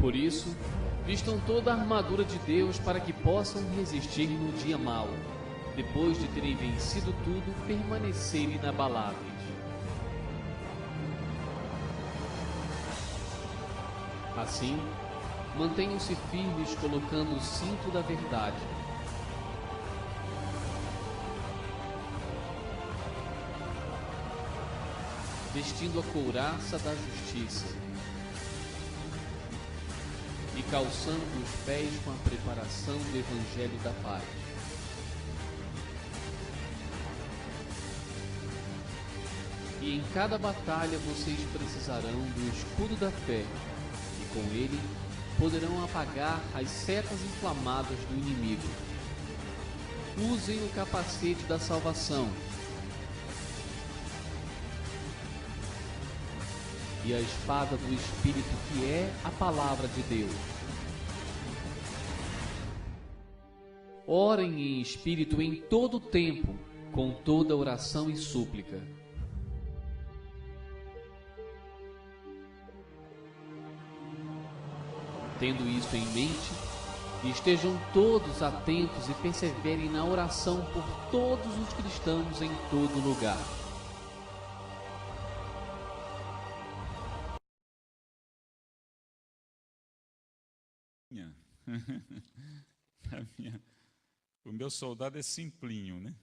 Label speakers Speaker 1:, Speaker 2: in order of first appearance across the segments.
Speaker 1: Por isso, vistam toda a armadura de Deus para que possam resistir no dia mau. Depois de terem vencido tudo, permanecerem inabaláveis. Assim, mantenham-se firmes colocando o cinto da verdade. Vestindo a couraça da justiça. E calçando os pés com a preparação do Evangelho da paz. E em cada batalha vocês precisarão do escudo da fé, e com ele poderão apagar as setas inflamadas do inimigo. Usem o capacete da salvação e a espada do Espírito, que é a palavra de Deus. Orem em espírito em todo o tempo, com toda oração e súplica. Tendo isso em mente, estejam todos atentos e perseverem na oração por todos os cristãos em todo lugar.
Speaker 2: O meu soldado é simplinho, né?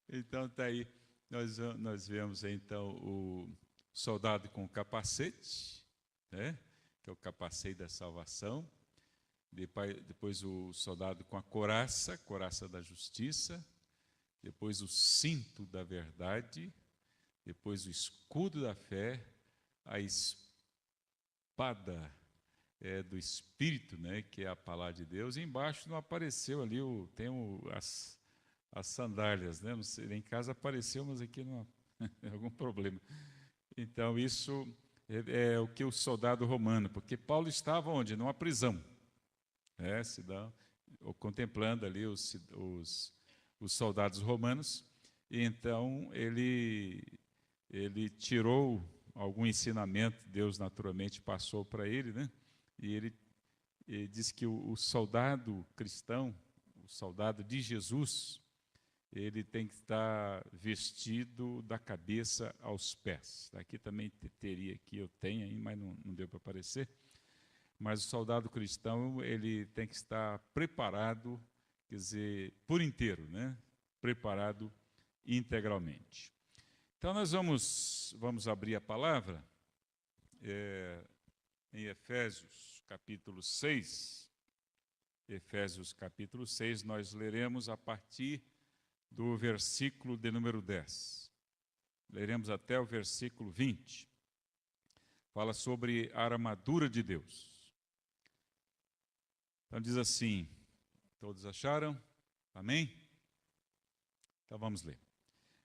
Speaker 2: Então tá aí, nós vemos então o soldado com o capacete, né? Que é o capacete da salvação. Depois o soldado com a couraça da justiça. Depois o cinto da verdade. Depois o escudo da fé. A espada do Espírito, né? Que é a palavra de Deus. E embaixo não apareceu ali, tem as sandálias, né? Não sei, em casa apareceu, mas aqui não há algum problema. Então isso é o que o soldado romano, porque Paulo estava onde? Numa prisão, contemplando ali os soldados romanos, e então ele tirou algum ensinamento, Deus naturalmente passou para ele, né? E ele diz que o soldado cristão, o soldado de Jesus, ele tem que estar vestido da cabeça aos pés. Aqui também teria, aqui eu tenho aí, mas não deu para aparecer. Mas o soldado cristão, ele tem que estar preparado, quer dizer, por inteiro, né? Preparado integralmente. Então nós vamos abrir a palavra em Efésios capítulo 6. Efésios capítulo 6, nós leremos a partir do versículo de número 10. Leremos até o versículo 20. Fala sobre a armadura de Deus. Então diz assim, todos acharam? Amém? Então vamos ler.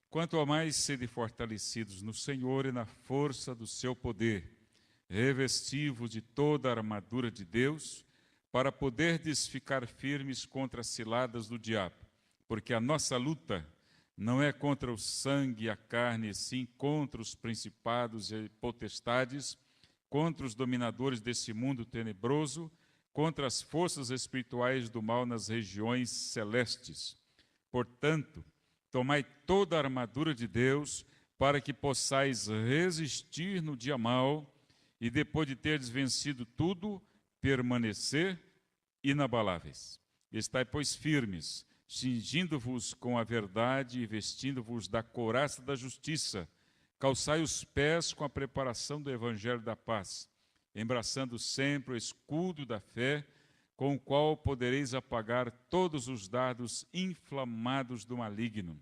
Speaker 2: Quanto ao mais sede fortalecidos no Senhor e na força do seu poder, revesti-vos de toda a armadura de Deus, para poderdes ficar firmes contra as ciladas do diabo. Porque a nossa luta não é contra o sangue e a carne, sim contra os principados e potestades, contra os dominadores desse mundo tenebroso, contra as forças espirituais do mal nas regiões celestes. Portanto, tomai toda a armadura de Deus, para que possais resistir no dia mau, e depois de teres vencido tudo, permanecer inabaláveis. Estai, pois, firmes, cingindo-vos com a verdade e vestindo-vos da couraça da justiça. Calçai os pés com a preparação do evangelho da paz, embraçando sempre o escudo da fé, com o qual podereis apagar todos os dardos inflamados do maligno.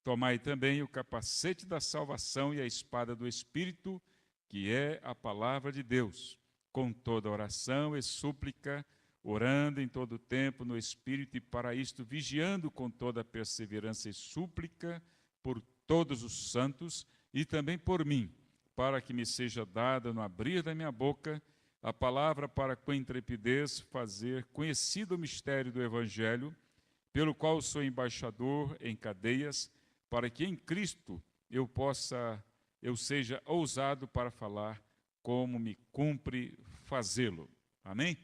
Speaker 2: Tomai também o capacete da salvação e a espada do Espírito, que é a palavra de Deus, com toda oração e súplica, orando em todo o tempo no Espírito, e para isto vigiando com toda perseverança e súplica por todos os santos e também por mim, para que me seja dada no abrir da minha boca a palavra para com intrepidez fazer conhecido o mistério do Evangelho, pelo qual sou embaixador em cadeias, para que em Cristo eu seja ousado para falar como me cumpre fazê-lo. Amém?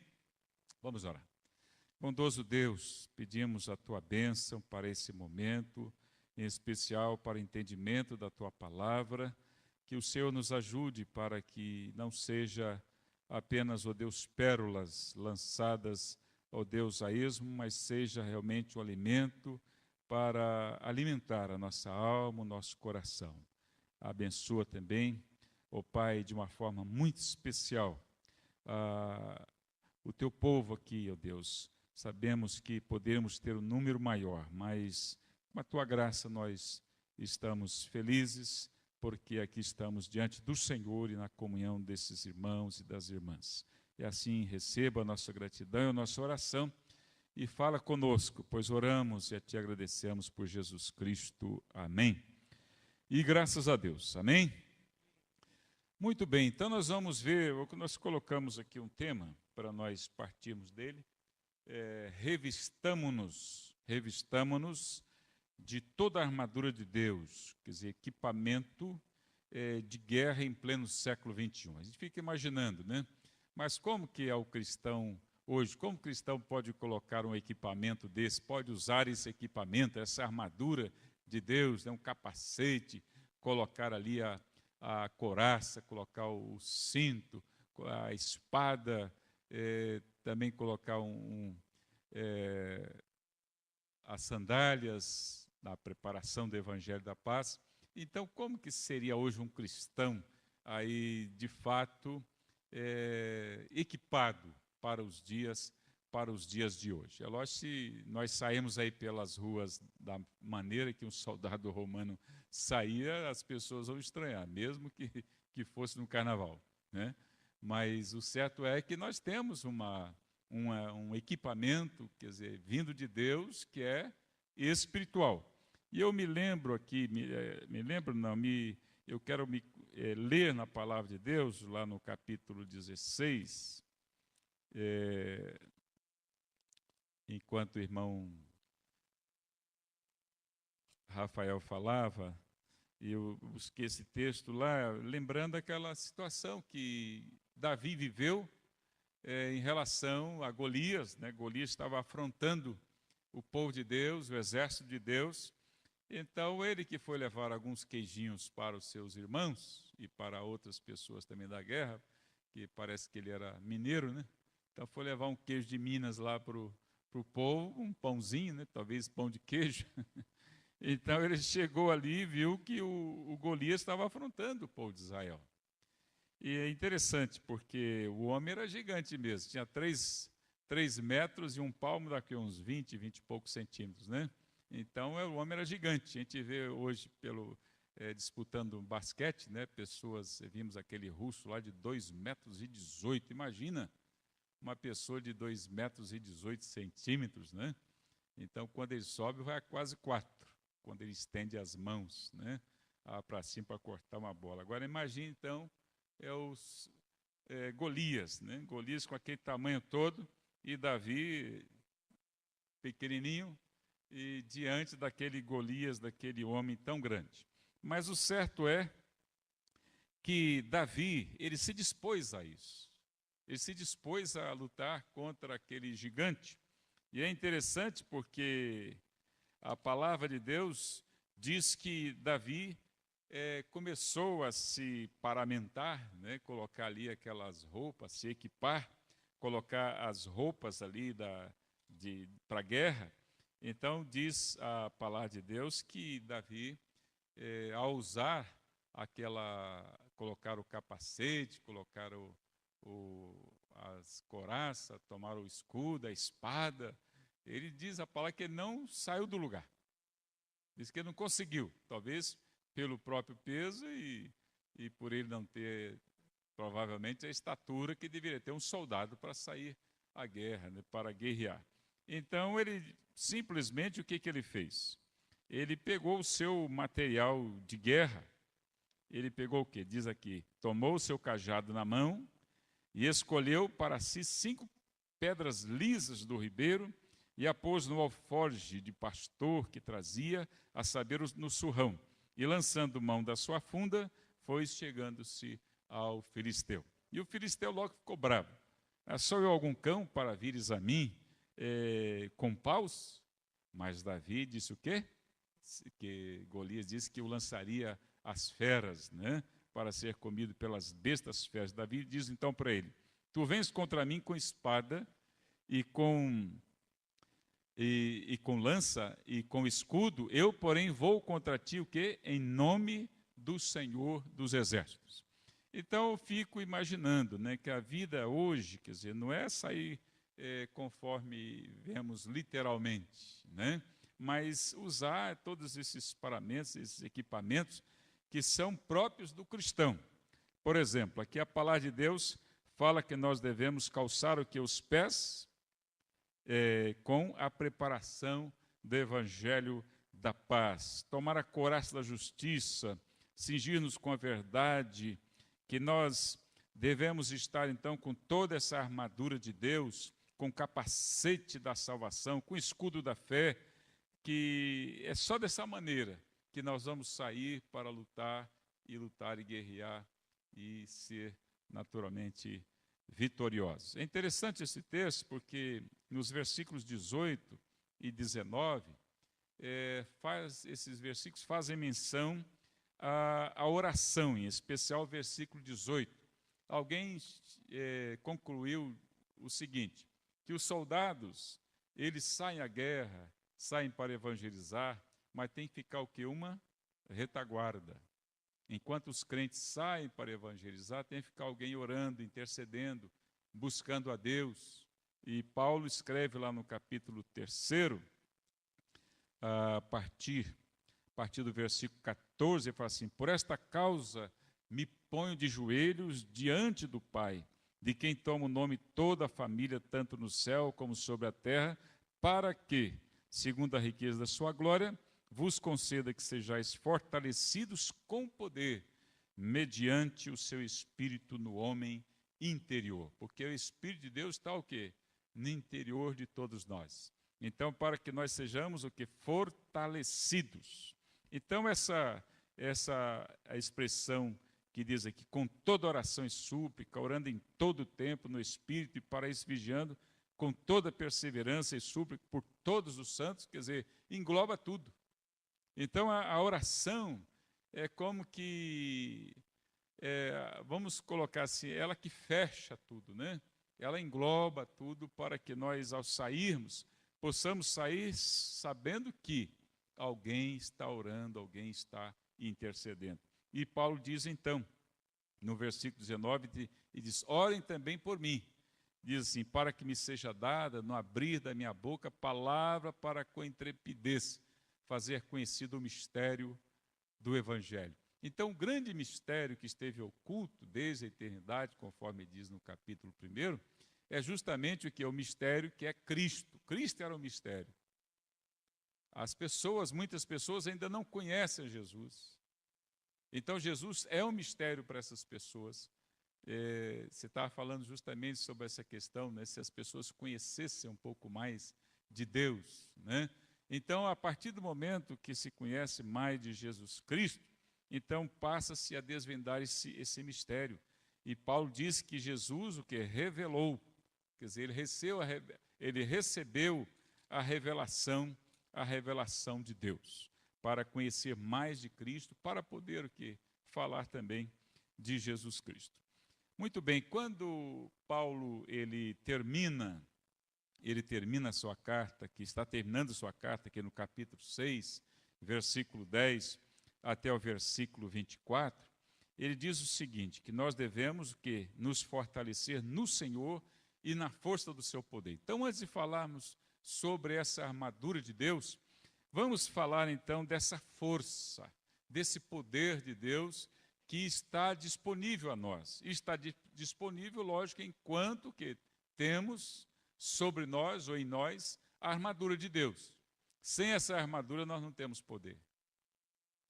Speaker 2: Vamos orar. Bondoso Deus, pedimos a Tua bênção para esse momento, em especial para o entendimento da Tua palavra, que o Senhor nos ajude para que não seja apenas, ó Deus, pérolas lançadas, ó Deus, a esmo, mas seja realmente um alimento para alimentar a nossa alma, o nosso coração. Abençoa também, ó Pai, de uma forma muito especial, o Teu povo aqui, ó Deus. Sabemos que podemos ter um número maior, mas com a Tua graça nós estamos felizes, porque aqui estamos diante do Senhor e na comunhão desses irmãos e das irmãs. E assim receba a nossa gratidão e a nossa oração e fala conosco, pois oramos e te agradecemos por Jesus Cristo. Amém. E graças a Deus. Amém? Muito bem, então nós vamos ver, nós colocamos aqui um tema para nós partirmos dele. Revistamo-nos de toda a armadura de Deus, quer dizer, equipamento de guerra em pleno século XXI. A gente fica imaginando, né? Mas como que é o cristão hoje? Como o cristão pode colocar um equipamento desse, pode usar esse equipamento, essa armadura de Deus, né? Um capacete, colocar ali a couraça, colocar o cinto, a espada, também colocar as sandálias da preparação do Evangelho da Paz. Então, como que seria hoje um cristão aí, de fato, equipado para os dias de hoje? É lógico que nós saímos aí pelas ruas da maneira que um soldado romano saía, as pessoas vão estranhar, mesmo que fosse no carnaval, né? Mas o certo é que nós temos um equipamento, quer dizer, vindo de Deus, que é espiritual. E eu me lembro aqui, eu quero ler na palavra de Deus, lá no capítulo 16, enquanto o irmão Rafael falava, e eu busquei esse texto lá, lembrando aquela situação que Davi viveu em relação a Golias, né? Golias estava afrontando o povo de Deus, o exército de Deus. Então, ele que foi levar alguns queijinhos para os seus irmãos e para outras pessoas também da guerra, que parece que ele era mineiro, né? Então, foi levar um queijo de Minas lá para o povo, um pãozinho, né? Talvez pão de queijo. Então, ele chegou ali e viu que o Golias estava afrontando o povo de Israel. E é interessante, porque o homem era gigante mesmo, tinha 3 metros e um palmo, daqui a uns 20 e poucos centímetros, né? Então, o homem era gigante. A gente vê hoje, disputando basquete, né, vimos aquele russo lá de 2,18 metros. Imagina uma pessoa de 2,18 metros, né? Então, quando ele sobe, vai a quase 4, quando ele estende as mãos, né, para cima para cortar uma bola. Agora, imagine, então, Golias, né? Golias com aquele tamanho todo, e Davi, pequenininho, e diante daquele Golias, daquele homem tão grande. Mas o certo é que Davi, ele se dispôs a isso. Ele se dispôs a lutar contra aquele gigante. E é interessante porque a palavra de Deus diz que Davi começou a se paramentar, né, colocar ali aquelas roupas, se equipar, colocar as roupas ali para a guerra. Então, diz a palavra de Deus que Davi, ao usar colocar o capacete, colocar as couraças, tomar o escudo, a espada, ele diz a palavra que ele não saiu do lugar. Diz que ele não conseguiu, talvez pelo próprio peso e por ele não ter, provavelmente, a estatura que deveria ter um soldado para sair à guerra, né, para guerrear. Então, ele simplesmente, o que ele fez? Ele pegou o seu material de guerra, ele pegou o quê? Diz aqui, tomou o seu cajado na mão e escolheu para si 5 pedras lisas do ribeiro e a pôs no alforje de pastor que trazia, a saber, no surrão. E lançando mão da sua funda, foi chegando-se ao filisteu. E o filisteu logo ficou bravo. Sou eu algum cão para vires a mim com paus? Mas Davi disse o quê? Que Golias disse que o lançaria às feras, né? Para ser comido pelas bestas feras. Davi diz então para ele: tu vens contra mim com espada e com lança e com escudo, eu, porém, vou contra ti o quê? Em nome do Senhor dos Exércitos. Então, eu fico imaginando, né, que a vida hoje, quer dizer, não é sair conforme vemos literalmente, né, mas usar todos esses paramentos, esses equipamentos que são próprios do cristão. Por exemplo, aqui a palavra de Deus fala que nós devemos calçar o que? Os pés com a preparação do Evangelho da paz, tomar a couraça da justiça, cingir-nos com a verdade, que nós devemos estar então com toda essa armadura de Deus, com o capacete da salvação, com o escudo da fé, que é só dessa maneira que nós vamos sair para lutar e guerrear e ser naturalmente vitoriosos. É interessante esse texto porque nos versículos 18 e 19, esses versículos fazem menção à oração, em especial o versículo 18. Alguém concluiu o seguinte, que os soldados, eles saem à guerra, saem para evangelizar, mas tem que ficar o quê? Uma retaguarda. Enquanto os crentes saem para evangelizar, tem que ficar alguém orando, intercedendo, buscando a Deus. E Paulo escreve lá no capítulo 3, a partir do versículo 14, ele fala assim: por esta causa me ponho de joelhos diante do Pai, de quem toma o nome toda a família, tanto no céu como sobre a terra, para que, segundo a riqueza da sua glória, vos conceda que sejais fortalecidos com poder, mediante o seu Espírito no homem interior. Porque o Espírito de Deus está o quê? No interior de todos nós. Então, para que nós sejamos o quê? Fortalecidos. Então, essa a expressão que diz aqui, com toda oração e súplica, orando em todo o tempo no Espírito e para isso vigiando, com toda perseverança e súplica por todos os santos, quer dizer, engloba tudo. Então, a oração é como que, vamos colocar assim, ela que fecha tudo, né? Ela engloba tudo para que nós, ao sairmos, possamos sair sabendo que alguém está orando, alguém está intercedendo. E Paulo diz então, no versículo 19, e diz, orem também por mim. Diz assim, para que me seja dada, no abrir da minha boca, palavra para com intrepidez, fazer conhecido o mistério do Evangelho. Então, o grande mistério que esteve oculto desde a eternidade, conforme diz no capítulo 1, é justamente o que é o mistério que é Cristo. Cristo era o mistério. Muitas pessoas ainda não conhecem Jesus. Então, Jesus é um mistério para essas pessoas. Você estava falando justamente sobre essa questão, né, se as pessoas conhecessem um pouco mais de Deus, né? Então, a partir do momento que se conhece mais de Jesus Cristo, então passa-se a desvendar esse mistério. E Paulo diz que Jesus, o que revelou, quer dizer, ele recebeu a revelação de Deus, para conhecer mais de Cristo, para poder o quê? Falar também de Jesus Cristo. Muito bem, quando Paulo ele termina a sua carta, que está terminando a sua carta aqui no capítulo 6, versículo 10 até o versículo 24, ele diz o seguinte, que nós devemos o quê? Nos fortalecer no Senhor e na força do seu poder. Então, antes de falarmos sobre essa armadura de Deus, vamos falar então dessa força, desse poder de Deus que está disponível a nós. E está disponível, lógico, enquanto que temos sobre nós ou em nós a armadura de Deus. Sem essa armadura nós não temos poder.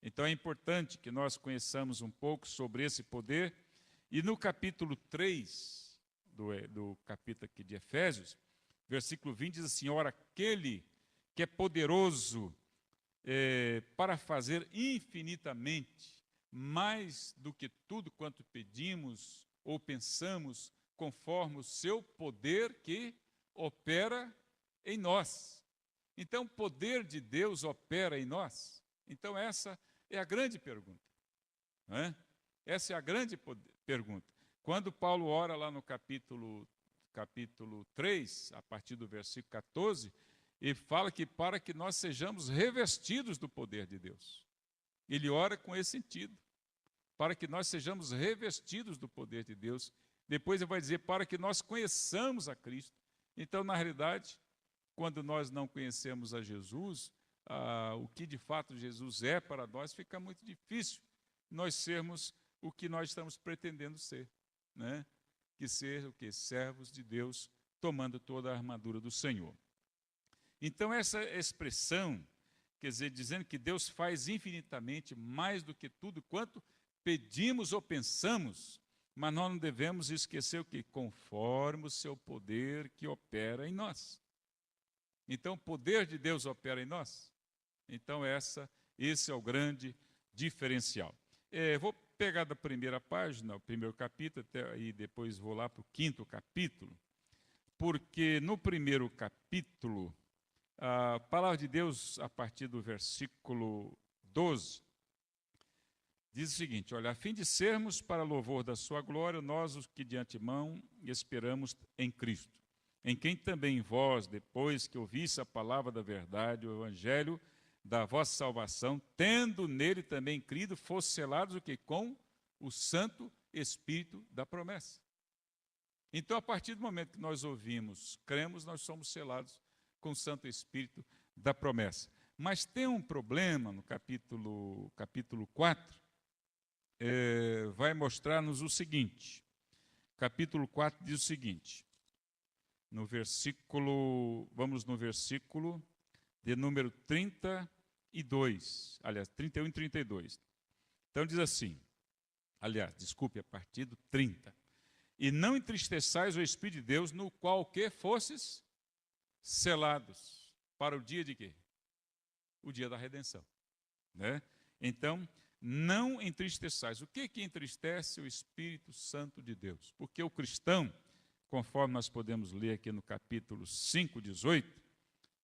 Speaker 2: Então é importante que nós conheçamos um pouco sobre esse poder. E no capítulo 3 do capítulo aqui de Efésios, versículo 20 diz assim, ora, aquele que é poderoso para fazer infinitamente mais do que tudo quanto pedimos ou pensamos conforme o seu poder que opera em nós. Então, o poder de Deus opera em nós? Então, essa é a grande pergunta. Não é? Essa é a grande pergunta. Quando Paulo ora lá no capítulo 3, a partir do versículo 14, ele fala que para que nós sejamos revestidos do poder de Deus. Ele ora com esse sentido, para que nós sejamos revestidos do poder de Deus. Depois ele vai dizer, para que nós conheçamos a Cristo. Então, na realidade, quando nós não conhecemos a Jesus, o que de fato Jesus é para nós, fica muito difícil nós sermos o que nós estamos pretendendo ser, né? Que ser o quê? Servos de Deus, tomando toda a armadura do Senhor. Então, essa expressão, quer dizer, dizendo que Deus faz infinitamente mais do que tudo quanto pedimos ou pensamos, mas nós não devemos esquecer o que? Conforme o seu poder que opera em nós. Então, o poder de Deus opera em nós. Então, esse é o grande diferencial. Vou pegar da primeira página, o primeiro capítulo, e depois vou lá para o 5º capítulo, porque no primeiro capítulo, a palavra de Deus, a partir do versículo 12, diz o seguinte, olha, a fim de sermos para louvor da sua glória, nós os que de antemão esperamos em Cristo, em quem também vós, depois que ouvisse a palavra da verdade, o evangelho da vossa salvação, tendo nele também crido, fosse selados o que? Com o Santo Espírito da promessa. Então, a partir do momento que nós ouvimos, cremos, nós somos selados com o Santo Espírito da promessa. Mas tem um problema no capítulo 4, vai mostrar-nos o seguinte. Capítulo 4 diz o seguinte, vamos no versículo de número 32, aliás, 31 e 32. Então diz assim, a partir do 30. E não entristeçais o Espírito de Deus, no qual o que fostes selados para o dia de quê? O dia da redenção, né? Então, não entristeçais. O que entristece o Espírito Santo de Deus? Porque o cristão, conforme nós podemos ler aqui no capítulo 5, 18,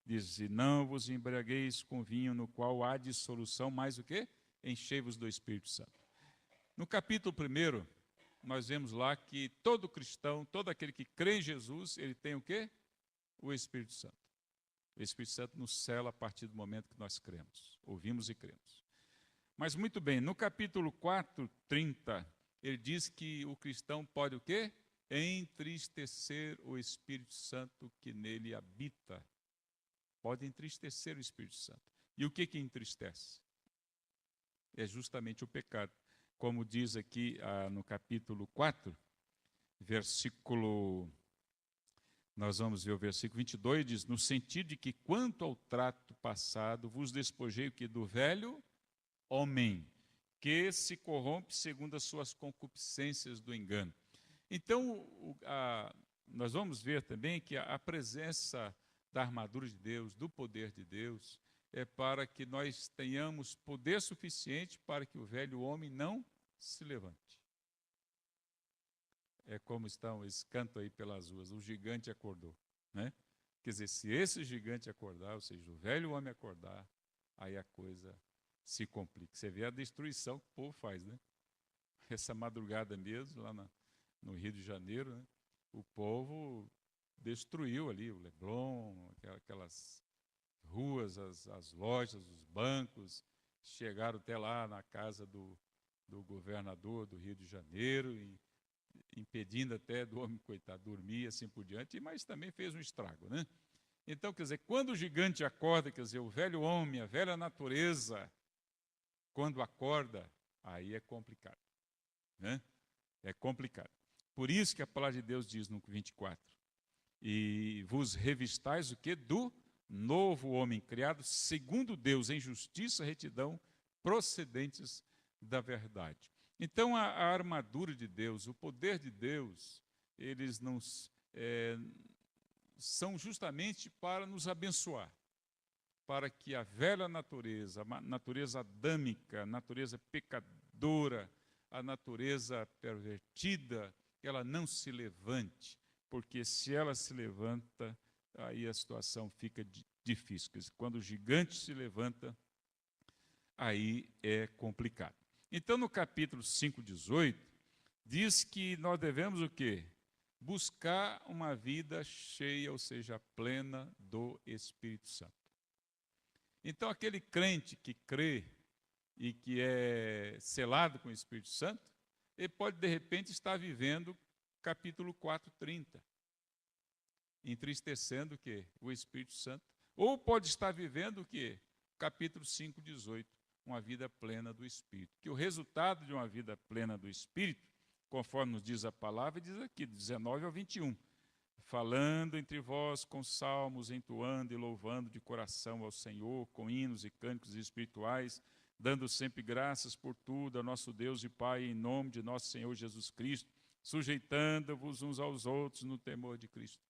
Speaker 2: diz, e não vos embriagueis com vinho no qual há dissolução, mais o quê? Enchei-vos do Espírito Santo. No capítulo 1, nós vemos lá que todo cristão, todo aquele que crê em Jesus, ele tem o quê? O Espírito Santo. O Espírito Santo nos sela a partir do momento que nós cremos, ouvimos e cremos. Mas muito bem, no capítulo 4, 30, ele diz que o cristão pode o quê? Entristecer o Espírito Santo que nele habita. Pode entristecer o Espírito Santo. E o que entristece? É justamente o pecado. Como diz aqui no capítulo 4, nós vamos ver o versículo 22, diz, no sentido de que quanto ao trato passado, vos despojei o que? Do velho homem, que se corrompe segundo as suas concupiscências do engano. Então, nós vamos ver também que a presença da armadura de Deus, do poder de Deus, é para que nós tenhamos poder suficiente para que o velho homem não se levante. É como estão esse canto aí pelas ruas, o gigante acordou, né? Quer dizer, se esse gigante acordar, ou seja, o velho homem acordar, aí a coisa se complica. Você vê a destruição que o povo faz, né? Essa madrugada mesmo, lá no Rio de Janeiro, né? O povo destruiu ali o Leblon, aquelas ruas, as lojas, os bancos, chegaram até lá na casa do governador do Rio de Janeiro, impedindo até do homem, coitado, dormir, assim por diante, mas também fez um estrago, né? Então, quer dizer, quando o gigante acorda, quer dizer, o velho homem, a velha natureza, quando acorda, aí é complicado, né? É complicado. Por isso que a palavra de Deus diz no 24, e vos revistais o quê? Do novo homem criado segundo Deus, em justiça e retidão, procedentes da verdade. Então, a armadura de Deus, o poder de Deus, eles não são justamente para nos abençoar, para que a velha natureza, a natureza adâmica, a natureza pecadora, a natureza pervertida, ela não se levante, porque se ela se levanta, aí a situação fica difícil. Quando o gigante se levanta, aí é complicado. Então, no capítulo 5:18, diz que nós devemos o quê? Buscar uma vida cheia, ou seja, plena do Espírito Santo. Então, aquele crente que crê e que é selado com o Espírito Santo, ele pode, de repente, estar vivendo capítulo 4:30, entristecendo o quê? O Espírito Santo. Ou pode estar vivendo o quê? Capítulo 5:18, uma vida plena do Espírito. Que o resultado de uma vida plena do Espírito, conforme nos diz a palavra, diz aqui, 19 ao 21, falando entre vós com salmos, entoando e louvando de coração ao Senhor, com hinos e cânticos espirituais, dando sempre graças por tudo a nosso Deus e Pai, em nome de nosso Senhor Jesus Cristo, sujeitando-vos uns aos outros no temor de Cristo.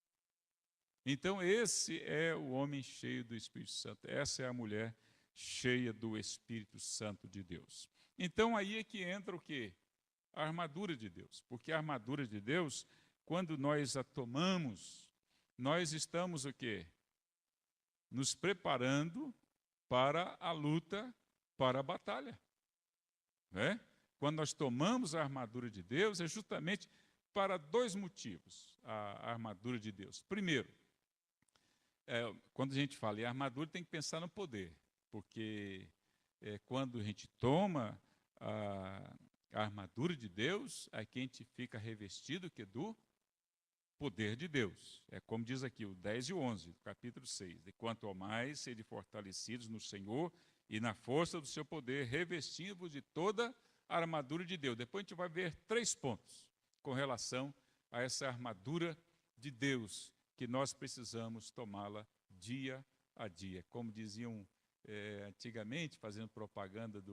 Speaker 2: Então, esse é o homem cheio do Espírito Santo, essa é a mulher cheia do Espírito Santo de Deus. Então, aí é que entra o quê? A armadura de Deus, porque a armadura de Deus, quando nós a tomamos, nós estamos o quê? Nos preparando para a luta, para a batalha. Né? Quando nós tomamos a armadura de Deus, é justamente para dois motivos, a armadura de Deus. Primeiro, quando a gente fala em armadura, tem que pensar no poder, porque quando a gente toma a armadura de Deus, é que a gente fica revestido que do poder de Deus. É como diz aqui o 10 e o 11, capítulo 6. E quanto ao mais, sede fortalecidos no Senhor e na força do seu poder, revestindo-vos de toda a armadura de Deus. Depois a gente vai ver 3 pontos com relação a essa armadura de Deus, que nós precisamos tomá-la dia a dia. Como diziam antigamente, fazendo propaganda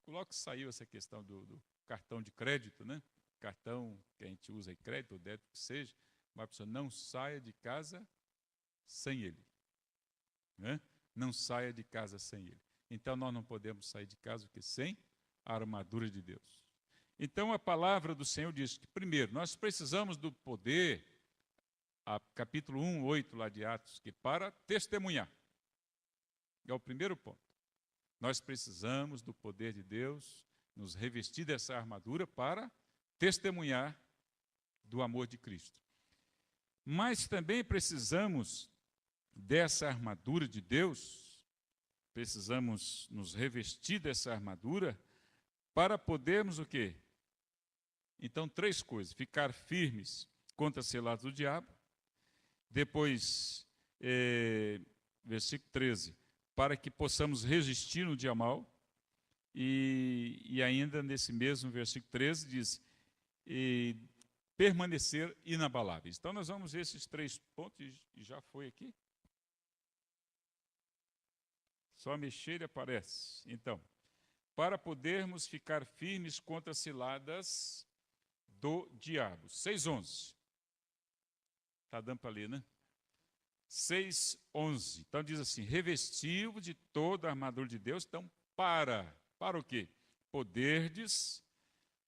Speaker 2: logo que saiu essa questão do cartão de crédito, né? Cartão que a gente usa em crédito, ou débito que seja, mas a pessoa não saia de casa sem ele. Né? Não saia de casa sem ele. Então, nós não podemos sair de casa porque sem a armadura de Deus. Então, a palavra do Senhor diz que, primeiro, nós precisamos do poder, capítulo 1, 8 lá de Atos, que para testemunhar. É o primeiro ponto. Nós precisamos do poder de Deus, nos revestir dessa armadura para testemunhar do amor de Cristo. Mas também precisamos dessa armadura de Deus, precisamos nos revestir dessa armadura para podermos o quê? Então, 3 coisas: ficar firmes contra as ciladas do diabo. Depois, versículo 13, para que possamos resistir no dia mau. E ainda nesse mesmo versículo 13 diz, permanecer inabaláveis. Então nós vamos ver esses 3 pontos, e já foi aqui. Só mexer e aparece. Então, para podermos ficar firmes contra as ciladas do diabo. 6:11. Está dando para ler, né? 6:11. Então diz assim, revestiu-vos de toda a armadura de Deus. Então, para o quê? Poderdes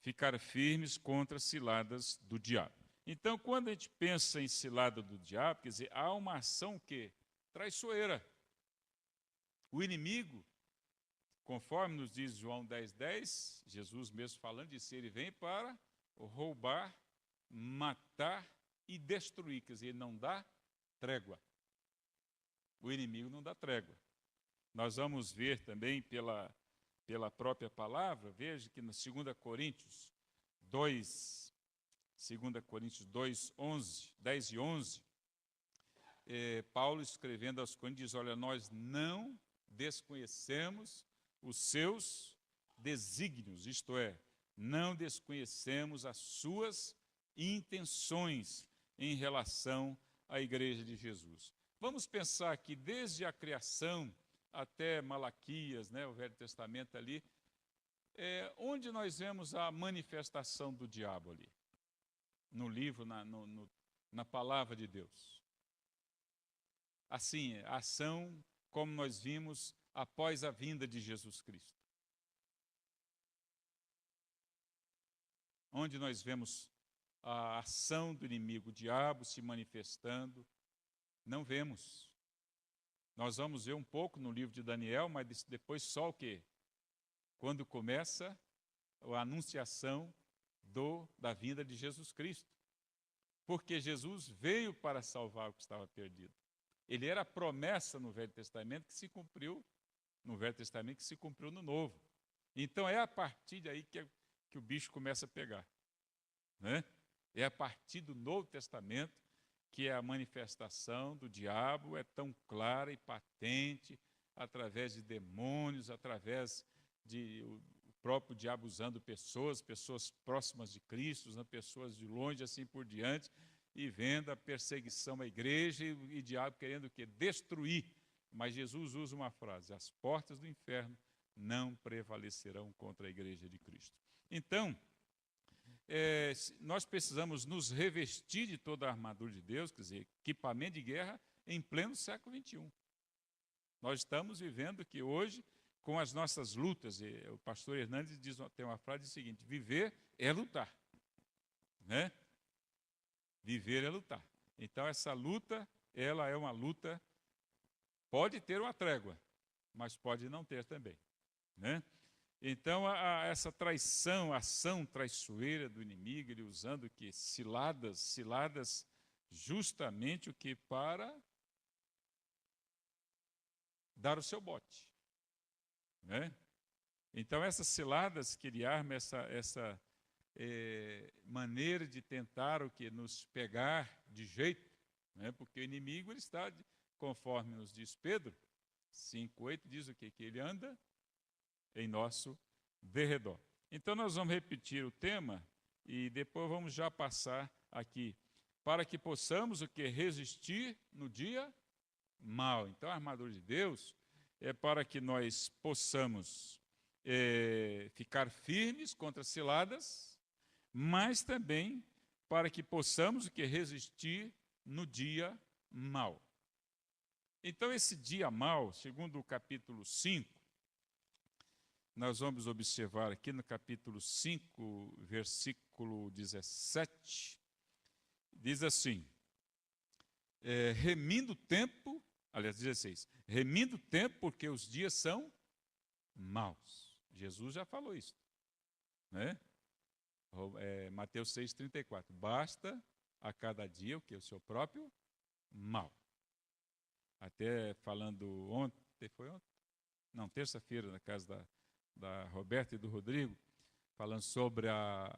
Speaker 2: ficar firmes contra as ciladas do diabo. Então, quando a gente pensa em cilada do diabo, quer dizer, há uma ação que traiçoeira. O inimigo, conforme nos diz João 10:10, Jesus mesmo falando disso, ele vem para roubar, matar e destruir, quer dizer, ele não dá trégua. O inimigo não dá trégua. Nós vamos ver também pela própria palavra, veja que no 2 Coríntios 2, 2 Coríntios 2, 10 e 11, Paulo escrevendo aos Coríntios diz, olha, nós não desconhecemos os seus desígnios, isto é, não desconhecemos as suas intenções em relação à igreja de Jesus. Vamos pensar que desde a criação até Malaquias, né, o Velho Testamento ali, onde nós vemos a manifestação do diabo ali? No livro, na palavra de Deus. Assim, a ação como nós vimos após a vinda de Jesus Cristo. Onde nós vemos a ação do inimigo, o diabo se manifestando? Não vemos. Nós vamos ver um pouco no livro de Daniel, mas depois só o quê? Quando começa a anunciação da vinda de Jesus Cristo. Porque Jesus veio para salvar o que estava perdido. Ele era a promessa no Velho Testamento que se cumpriu no Velho Testamento, que se cumpriu no Novo. Então é a partir daí que o bicho começa a pegar. Né? É a partir do Novo Testamento que a manifestação do diabo é tão clara e patente, através de demônios, através de o próprio diabo usando pessoas próximas de Cristo, usando pessoas de longe, assim por diante, e vendo a perseguição à igreja e diabo querendo o quê? Destruir. Mas Jesus usa uma frase: as portas do inferno não prevalecerão contra a igreja de Cristo. Então, nós precisamos nos revestir de toda a armadura de Deus, quer dizer, equipamento de guerra em pleno século XXI. Nós estamos vivendo que hoje, com as nossas lutas, o pastor Hernandes tem uma frase seguinte: viver é lutar. Né? Viver é lutar. Então, essa luta, ela é uma luta, pode ter uma trégua, mas pode não ter também. Né? Então, essa traição, a ação traiçoeira do inimigo, ele usando o que? Ciladas justamente o que? Para dar o seu bote. Né? Então, essas ciladas que ele arma, essa maneira de tentar o que? Nos pegar de jeito, né? Porque o inimigo ele está, conforme nos diz Pedro 5,8, diz o quê? Que ele anda em nosso derredor. Então, nós vamos repetir o tema e depois vamos já passar aqui, para que possamos o que? Resistir no dia mal. Então, a armadura de Deus é para que nós possamos ficar firmes contra ciladas, mas também para que possamos o que? Resistir no dia mal. Então, esse dia mal, segundo o capítulo 5, nós vamos observar aqui no capítulo 5, versículo 17, diz assim: remindo o tempo, aliás, 16, remindo o tempo porque os dias são maus. Jesus já falou isso, né? Mateus 6,34, basta a cada dia o que? O seu próprio mal. Até falando ontem, foi ontem? Não, terça-feira, na casa da Roberta e do Rodrigo, falando sobre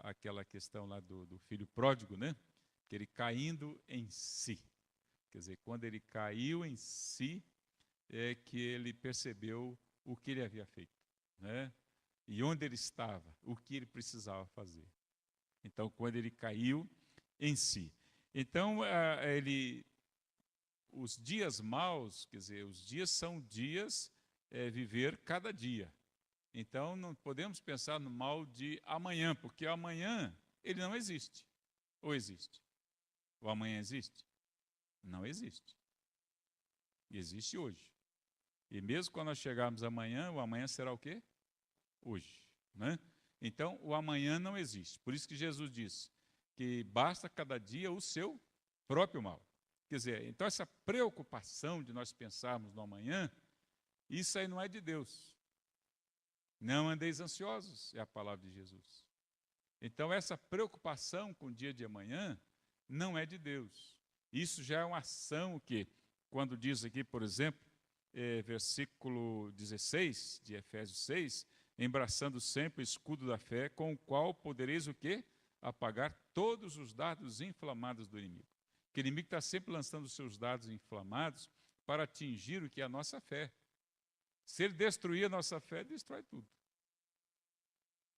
Speaker 2: aquela questão lá do filho pródigo, né? Que ele caindo em si. Quer dizer, quando ele caiu em si, é que ele percebeu o que ele havia feito, né? E onde ele estava, o que ele precisava fazer. Então, quando ele caiu em si. Então, os dias maus, quer dizer, os dias são dias, viver cada dia. Então, não podemos pensar no mal de amanhã, porque amanhã ele não existe. Ou existe? O amanhã existe? Não existe. Existe hoje. E mesmo quando nós chegarmos amanhã, o amanhã será o quê? Hoje. Né? Então, o amanhã não existe. Por isso que Jesus disse que basta cada dia o seu próprio mal. Quer dizer, então essa preocupação de nós pensarmos no amanhã, isso aí não é de Deus. Não andeis ansiosos, é a palavra de Jesus. Então, essa preocupação com o dia de amanhã não é de Deus. Isso já é uma ação que, quando diz aqui, por exemplo, versículo 16 de Efésios 6, embraçando sempre o escudo da fé, com o qual podereis o quê? Apagar todos os dardos inflamados do inimigo. Que o inimigo está sempre lançando os seus dardos inflamados para atingir o que é a nossa fé. Se ele destruir a nossa fé, destrói tudo.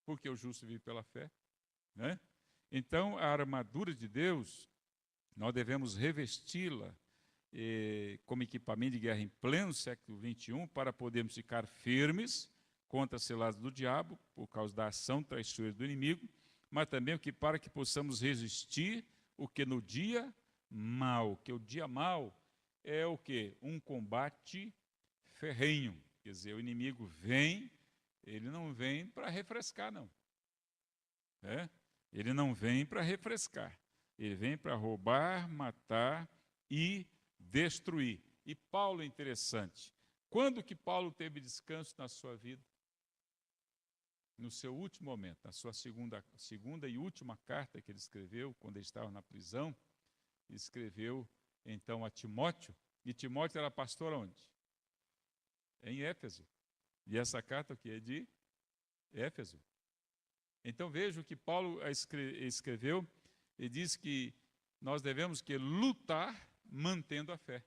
Speaker 2: Porque o justo vive pela fé. Né? Então, a armadura de Deus, nós devemos revesti-la como equipamento de guerra em pleno século XXI, para podermos ficar firmes contra as ciladas do diabo, por causa da ação traiçoeira do inimigo, mas também para que possamos resistir o que no dia mal, que o dia mal é o quê? Um combate ferrenho. Quer dizer, o inimigo vem, ele não vem para refrescar, não. Ele não vem para refrescar. Ele vem para roubar, matar e destruir. E Paulo é interessante. Quando que Paulo teve descanso na sua vida? No seu último momento, na sua segunda e última carta que ele escreveu, quando ele estava na prisão, escreveu então a Timóteo, e Timóteo era pastor onde? Em Éfeso. E essa carta o que é de Éfeso. Então veja o que Paulo escreveu, e diz que nós devemos que lutar mantendo a fé.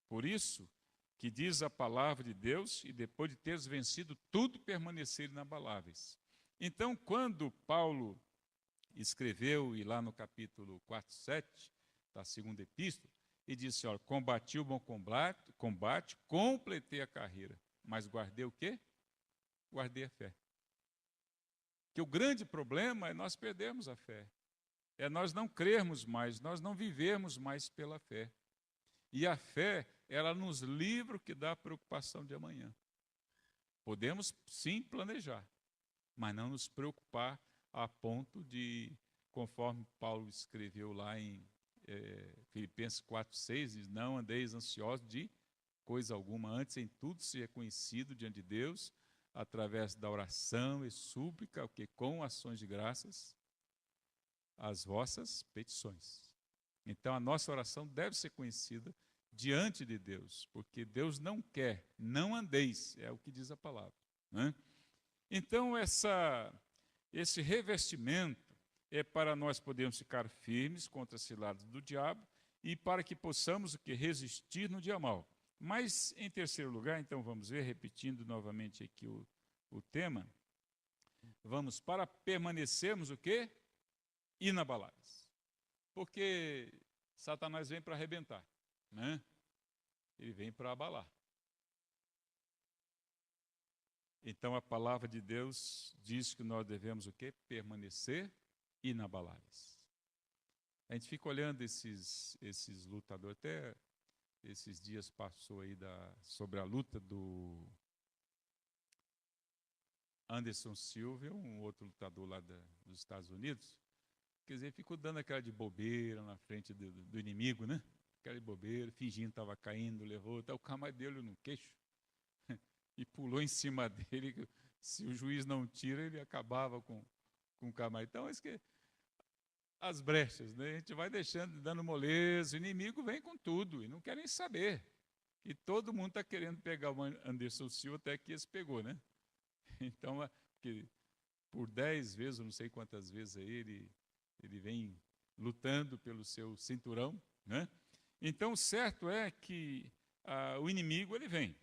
Speaker 2: Por isso que diz a palavra de Deus, e depois de teres vencido tudo, permanecer inabaláveis. Então, quando Paulo escreveu, e lá no capítulo 4, 7, da segunda epístola, e disse, olha, combati o bom combate, completei a carreira, mas guardei o quê? Guardei a fé. Que o grande problema é nós perdermos a fé. É nós não crermos mais, nós não vivermos mais pela fé. E a fé, ela nos livra o que dá preocupação de amanhã. Podemos, sim, planejar, mas não nos preocupar a ponto de, conforme Paulo escreveu lá em Filipenses 4,6, diz, não andeis ansiosos de coisa alguma, antes em tudo seja conhecido diante de Deus, através da oração e súplica, o que com ações de graças, as vossas petições. Então a nossa oração deve ser conhecida diante de Deus, porque Deus não quer, não andeis, é o que diz a palavra, né? Então esse revestimento é para nós podermos ficar firmes contra as ciladas do diabo e para que possamos o que? Resistir no dia mau. Mas, em terceiro lugar, então vamos ver, repetindo novamente aqui o tema, vamos para permanecermos o quê? Inabaláveis. Porque Satanás vem para arrebentar, né? Ele vem para abalar. Então a palavra de Deus diz que nós devemos o quê? Permanecer inabaláveis. A gente fica olhando esses lutadores, até esses dias passou aí sobre a luta do Anderson Silva, um outro lutador lá dos Estados Unidos. Quer dizer, ficou dando aquela de bobeira na frente do inimigo, né? Aquela de bobeira, fingindo que estava caindo, levou, até o camar dele no queixo e pulou em cima dele. Se o juiz não tira, ele acabava com o camar. Então, é isso que as brechas, né? A gente vai deixando, dando moleza, o inimigo vem com tudo e não quer nem saber. E todo mundo está querendo pegar o Anderson Silva, até que esse pegou, né? Então, porque por 10 vezes, eu não sei quantas vezes aí, ele vem lutando pelo seu cinturão, né? Então, o certo é que o inimigo, ele vem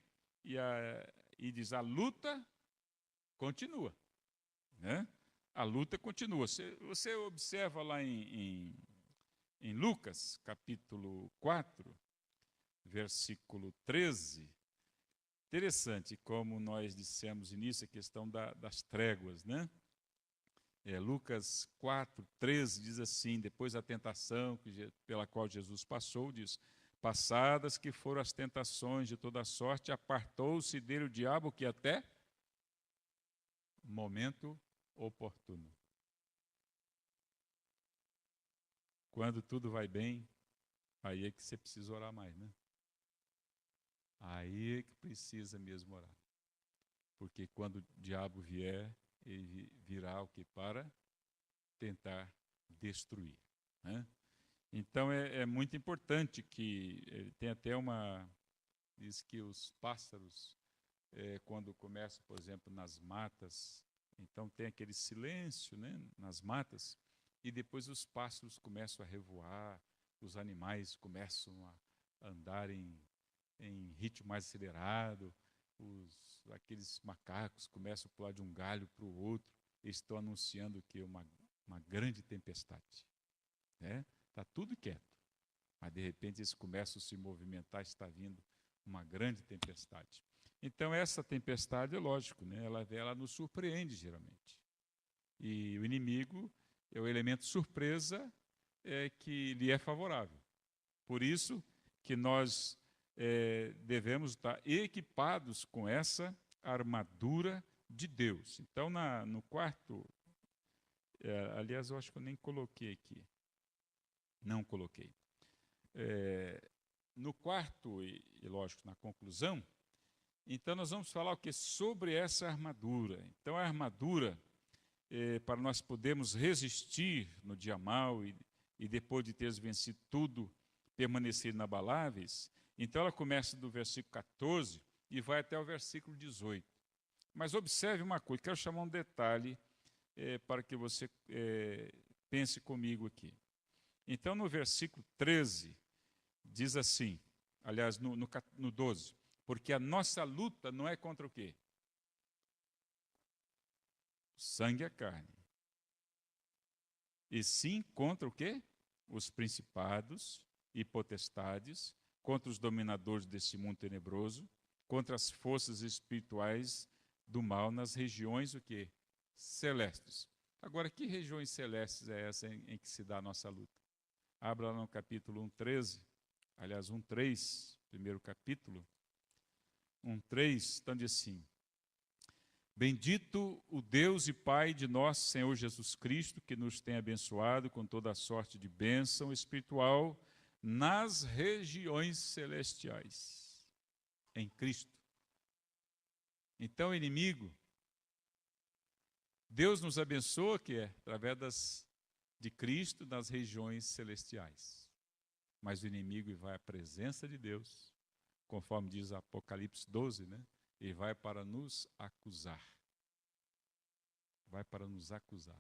Speaker 2: e diz, a luta continua, né? A luta continua. Você observa lá em Lucas, capítulo 4, versículo 13, interessante, como nós dissemos no início, a questão das tréguas, né? Lucas 4, 13 diz assim, depois da tentação pela qual Jesus passou, diz, passadas que foram as tentações de toda sorte, apartou-se dele o diabo que até momento oportuno. Quando tudo vai bem, aí é que você precisa orar mais, né? Aí é que precisa mesmo orar. Porque quando o diabo vier, ele virá o que? Para tentar destruir, né? Então é muito importante que tem até diz que os pássaros, quando começam, por exemplo, nas matas, então tem aquele silêncio, né, nas matas, e depois os pássaros começam a revoar, os animais começam a andar em ritmo mais acelerado, aqueles macacos começam a pular de um galho para o outro, eles estão anunciando que uma grande tempestade, né? Está tudo quieto, mas de repente eles começam a se movimentar, está vindo uma grande tempestade. Então essa tempestade, é lógico, né? Ela nos surpreende geralmente. E o inimigo é o elemento surpresa que lhe é favorável. Por isso que nós devemos estar equipados com essa armadura de Deus. Então, no quarto Aliás, eu acho que eu nem coloquei aqui. Não coloquei. No quarto, e lógico, na conclusão, então nós vamos falar o que? Sobre essa armadura. Então a armadura, para nós podermos resistir no dia mau e depois de teres vencido tudo, permanecer inabaláveis. Então ela começa do versículo 14 e vai até o versículo 18. Mas observe uma coisa, quero chamar um detalhe para que você pense comigo aqui. Então no versículo 13, diz assim, aliás, no 12, porque a nossa luta não é contra o quê? O sangue e a carne. E sim contra o quê? Os principados e potestades, contra os dominadores desse mundo tenebroso, contra as forças espirituais do mal nas regiões o quê? Celestes. Agora, que regiões celestes é essa em que se dá a nossa luta? Abra lá no capítulo 1:13, aliás, 1:3, primeiro capítulo, 1:3, então diz assim: Bendito o Deus e Pai de nosso Senhor Jesus Cristo, que nos tem abençoado com toda a sorte de bênção espiritual nas regiões celestiais, em Cristo. Então, inimigo, Deus nos abençoa, que é através de Cristo, nas regiões celestiais. Mas o inimigo vai à presença de Deus, conforme diz Apocalipse 12, né? E vai para nos acusar. Vai para nos acusar.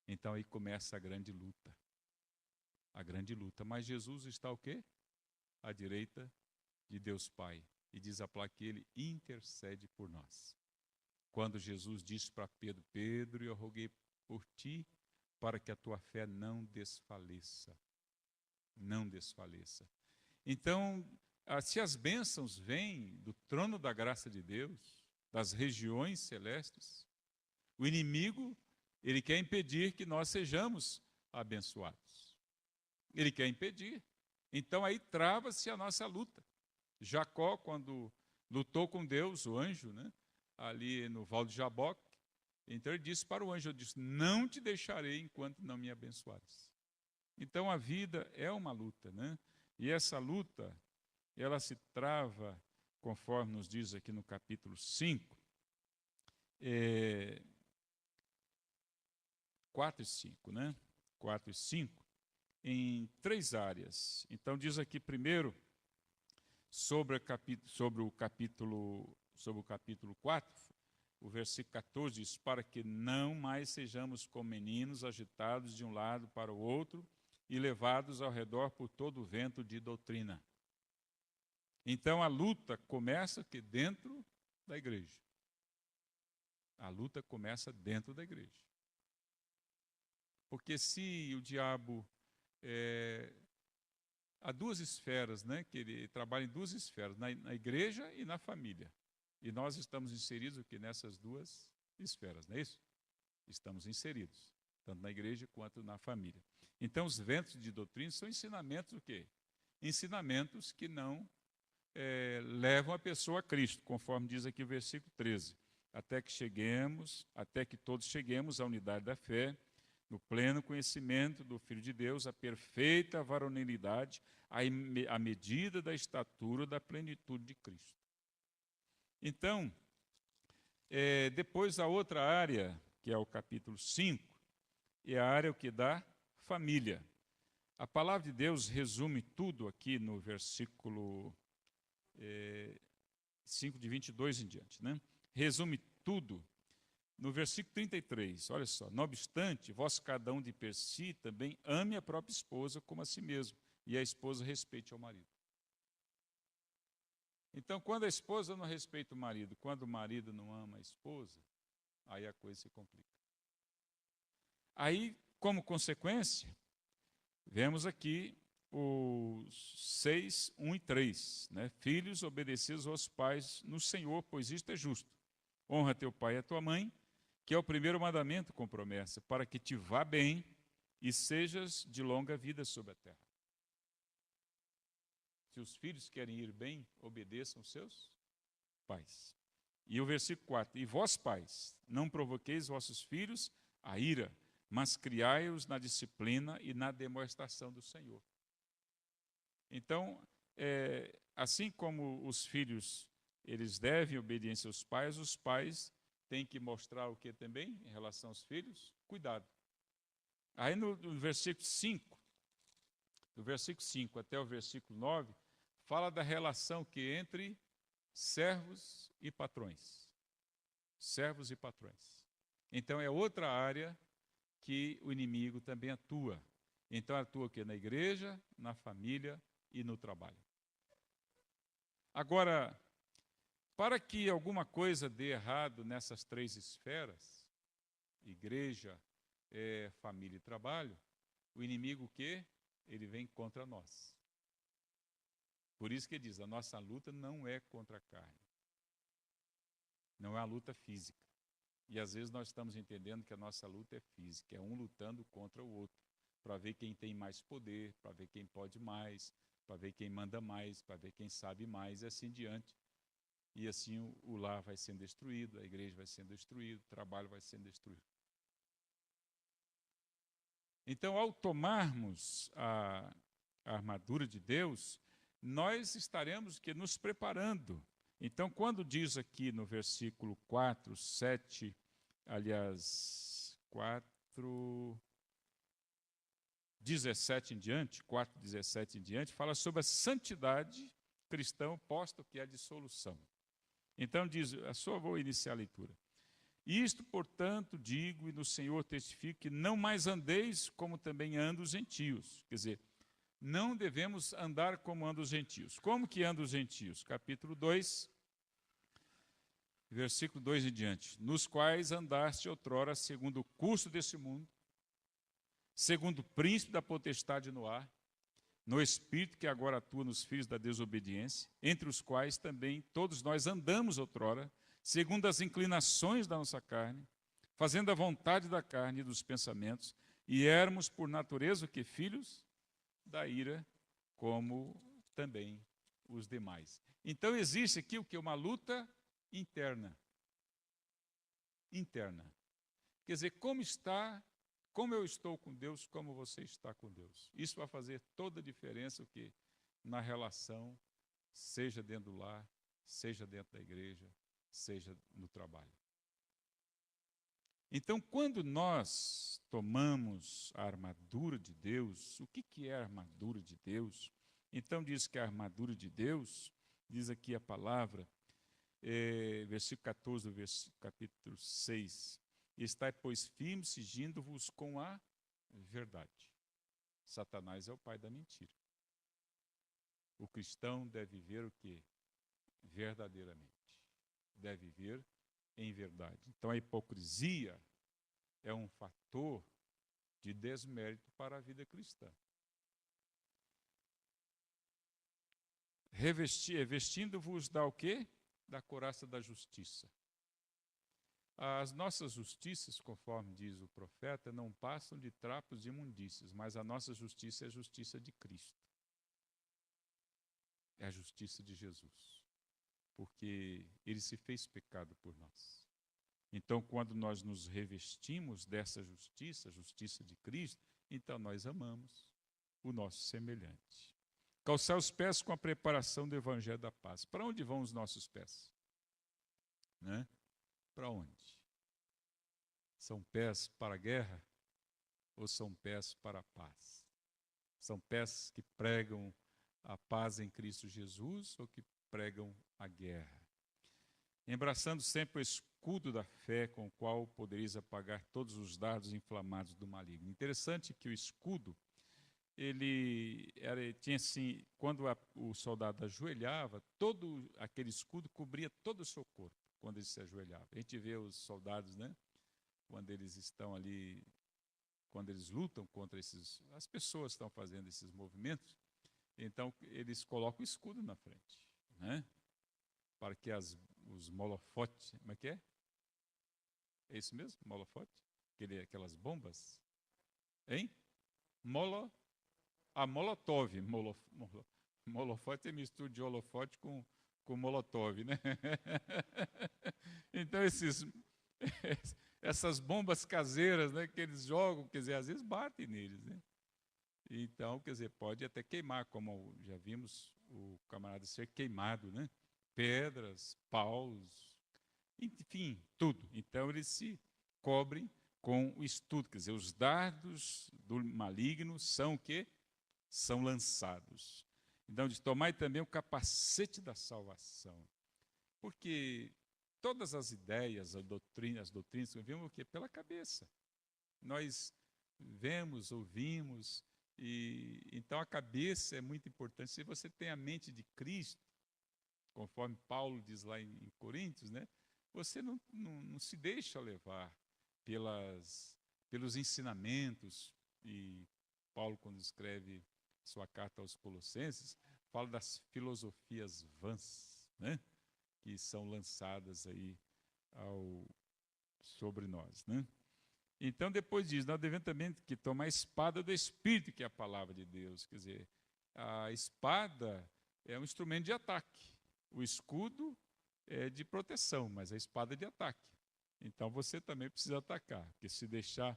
Speaker 2: Então aí começa a grande luta. A grande luta. Mas Jesus está o quê? À direita de Deus Pai. E diz a placa que ele intercede por nós. Quando Jesus disse para Pedro: Pedro, eu roguei por ti para que a tua fé não desfaleça. Não desfaleça. Então, se as bênçãos vêm do trono da graça de Deus, das regiões celestes, o inimigo, ele quer impedir que nós sejamos abençoados. Ele quer impedir. Então aí trava-se a nossa luta. Jacó, quando lutou com Deus, o anjo, né, ali no Val de Jaboque, então ele disse para o anjo, eu disse, não te deixarei enquanto não me abençoares. Então a vida é uma luta, né? E essa luta, ela se trava, conforme nos diz aqui no capítulo 5, 4 e 5, né? 4 e 5, em 3 áreas. Então diz aqui primeiro sobre o capítulo 4, o versículo 14 diz, para que não mais sejamos como meninos agitados de um lado para o outro e levados ao redor por todo o vento de doutrina. Então a luta começa aqui dentro da igreja. A luta começa dentro da igreja. Porque se o diabo há 2 esferas, né, que ele trabalha em 2 esferas, na igreja e na família. E nós estamos inseridos aqui nessas 2 esferas, não é isso? Estamos inseridos, tanto na igreja quanto na família. Então os ventos de doutrina são ensinamentos o quê? Ensinamentos que não levam a pessoa a Cristo, conforme diz aqui o versículo 13. Até que todos cheguemos à unidade da fé, no pleno conhecimento do Filho de Deus, a perfeita varonilidade, à medida da estatura da plenitude de Cristo. Então, depois a outra área, que é o capítulo 5, é a área que dá família. A palavra de Deus resume tudo aqui no versículo 5, de 22 em diante, né? Resume tudo no versículo 33, olha só. Não obstante, vós cada um de per si também ame a própria esposa como a si mesmo, e a esposa respeite ao marido. Então, quando a esposa não respeita o marido, quando o marido não ama a esposa, aí a coisa se complica. Aí, como consequência, vemos aqui os 6, 1 e 3. Né? Filhos, obedeceis aos pais no Senhor, pois isto é justo. Honra teu pai e a tua mãe, que é o primeiro mandamento com promessa, para que te vá bem e sejas de longa vida sobre a terra. Se os filhos querem ir bem, obedeçam seus pais. E o versículo 4, e vós pais, não provoqueis vossos filhos a ira, mas criai-os na disciplina e na demonstração do Senhor. Então, assim como os filhos, eles devem obediência aos pais, os pais têm que mostrar o que também, em relação aos filhos? Cuidado. Aí no versículo 5, do versículo 5 até o versículo 9, fala da relação que entre servos e patrões. Servos e patrões. Então é outra área que o inimigo também atua. Então atua o quê? Na igreja, na família e no trabalho. Agora, para que alguma coisa dê errado nessas três esferas, igreja, família e trabalho, o inimigo o quê? Ele vem contra nós. Por isso que ele diz, a nossa luta não é contra a carne. Não é uma luta física. E às vezes nós estamos entendendo que a nossa luta é física, é um lutando contra o outro, para ver quem tem mais poder, para ver quem pode mais, para ver quem manda mais, para ver quem sabe mais, e assim diante. E assim o lar vai sendo destruído, a igreja vai sendo destruída, o trabalho vai sendo destruído. Então, ao tomarmos a armadura de Deus, nós estaremos nos preparando. Então, quando diz aqui no versículo 4, 7, aliás, 4, 17 em diante, 4, 17 em diante, fala sobre a santidade cristã, posto que é a dissolução. Então, diz, só vou iniciar a leitura. Isto, portanto, digo, e no Senhor testifico, que não mais andeis como também andam os gentios. Quer dizer, não devemos andar como andam os gentios. Como que andam os gentios? Capítulo 2, versículo 2 em diante. Nos quais andaste outrora segundo o curso desse mundo, segundo o príncipe da potestade no ar, no espírito que agora atua nos filhos da desobediência, entre os quais também todos nós andamos outrora, segundo as inclinações da nossa carne, fazendo a vontade da carne e dos pensamentos, e éramos por natureza o que? Filhos da ira, como também os demais. Então existe aqui o que? Uma luta interna. Interna. Quer dizer, como eu estou com Deus, como você está com Deus. Isso vai fazer toda a diferença o quê? Na relação, seja dentro do lar, seja dentro da igreja, seja no trabalho. Então, quando nós tomamos a armadura de Deus, o que é a armadura de Deus? Então, diz que a armadura de Deus, diz aqui a palavra, versículo 14 do capítulo 6, estai, pois, firmes, cingindo-vos com a verdade. Satanás é o pai da mentira. O cristão deve viver o quê? Verdadeiramente. Deve viver em verdade. Então a hipocrisia é um fator de desmérito para a vida cristã. Vestindo-vos da o quê? Da couraça da justiça. As nossas justiças, conforme diz o profeta, não passam de trapos de imundícias, mas a nossa justiça é a justiça de Cristo. É a justiça de Jesus. Porque ele se fez pecado por nós. Então, quando nós nos revestimos dessa justiça, a justiça de Cristo, então nós amamos o nosso semelhante. Calçar os pés com a preparação do Evangelho da Paz. Para onde vão os nossos pés? Né? Para onde? São pés para a guerra ou são pés para a paz? São pés que pregam a paz em Cristo Jesus ou que pregam a guerra? Embraçando sempre o escudo da fé com o qual podereis apagar todos os dardos inflamados do maligno. Interessante que o escudo, ele tinha assim, quando o soldado ajoelhava, todo aquele escudo cobria todo o seu corpo, quando ele se ajoelhava. A gente vê os soldados, né? Quando eles estão ali, quando eles lutam contra as pessoas que estão fazendo esses movimentos, então eles colocam o escudo na frente, né? Para que os molofotes, como é que é? É isso mesmo? Molofote? Aquelas bombas? Hein? Molotov. Molofote é mistura de holofote com molotov, né? Então essas bombas caseiras, né, que eles jogam, quer dizer, às vezes batem neles, né? Então, quer dizer, pode até queimar, como já vimos o camarada ser queimado, né? Pedras, paus, enfim, tudo. Então, eles se cobrem com o estudo, quer dizer, os dardos do maligno são o quê? São lançados. Então, de tomar também o capacete da salvação. Porque todas as ideias, as doutrinas que vimos o quê? Pela cabeça. Nós vemos, ouvimos, e então a cabeça é muito importante. Se você tem a mente de Cristo, conforme Paulo diz lá em Coríntios, né? Você não se deixa levar pelos ensinamentos, e Paulo, quando escreve sua carta aos Colossenses, fala das filosofias vãs, né? Que são lançadas aí sobre nós, né? Então, depois diz, nós devemos também que tomar a espada do Espírito, que é a palavra de Deus. Quer dizer, a espada é um instrumento de ataque. O escudo é de proteção, mas a espada é de ataque. Então, você também precisa atacar, porque se deixar...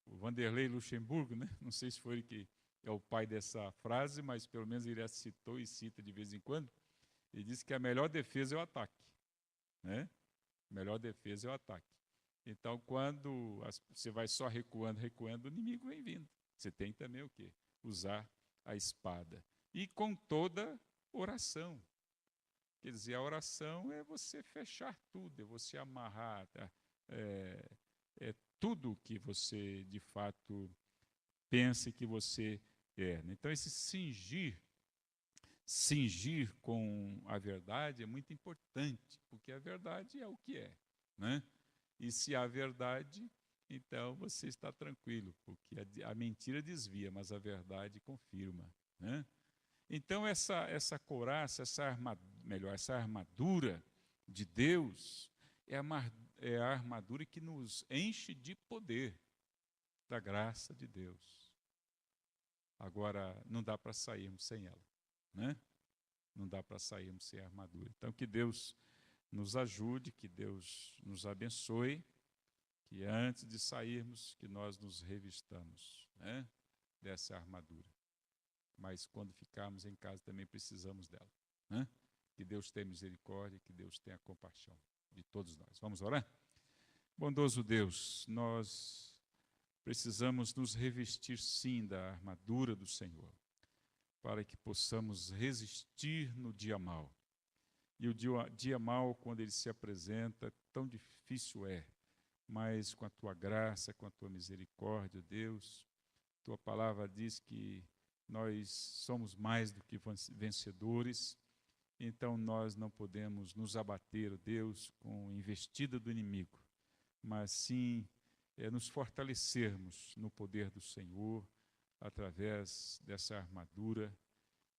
Speaker 2: o Vanderlei Luxemburgo, né? Não sei se foi ele que é o pai dessa frase, mas pelo menos ele a citou e cita de vez em quando. Ele disse que a melhor defesa é o ataque, né? A melhor defesa é o ataque. Então, quando você vai só recuando, o inimigo vem vindo. Você tem também o quê? Usar a espada. E com toda oração. Quer dizer, a oração é você fechar tudo, é você amarrar, tá? É tudo que você, de fato, pensa que você é. Então, esse cingir com a verdade é muito importante, porque a verdade é o que é, né? E se há verdade, então você está tranquilo, porque a mentira desvia, mas a verdade confirma, né? Então essa couraça, essa armadura de Deus é a armadura que nos enche de poder da graça de Deus. Agora não dá para sairmos sem ela, né? Não dá para sairmos sem a armadura. Então que Deus nos ajude, que Deus nos abençoe, que antes de sairmos, que nós nos revistamos, né, dessa armadura. Mas quando ficarmos em casa também precisamos dela, né? Que Deus tenha misericórdia, que Deus tenha compaixão de todos nós. Vamos orar? Bondoso Deus, nós precisamos nos revestir sim da armadura do Senhor, para que possamos resistir no dia mau. E o dia mau, quando ele se apresenta, tão difícil é, mas com a tua graça, com a tua misericórdia, Deus, tua palavra diz que nós somos mais do que vencedores, então nós não podemos nos abater, Deus, com a investida do inimigo, mas sim nos fortalecermos no poder do Senhor, através dessa armadura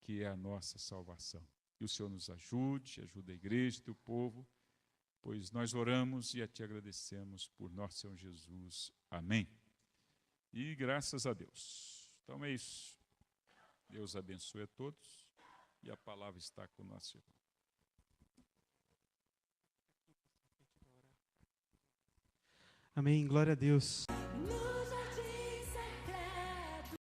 Speaker 2: que é a nossa salvação. Que o Senhor nos ajude a igreja, teu povo, pois nós oramos e te agradecemos por nosso Senhor Jesus. Amém. E graças a Deus. Então é isso. Deus abençoe a todos e a palavra está com o nosso irmão.
Speaker 3: Amém. Glória a Deus.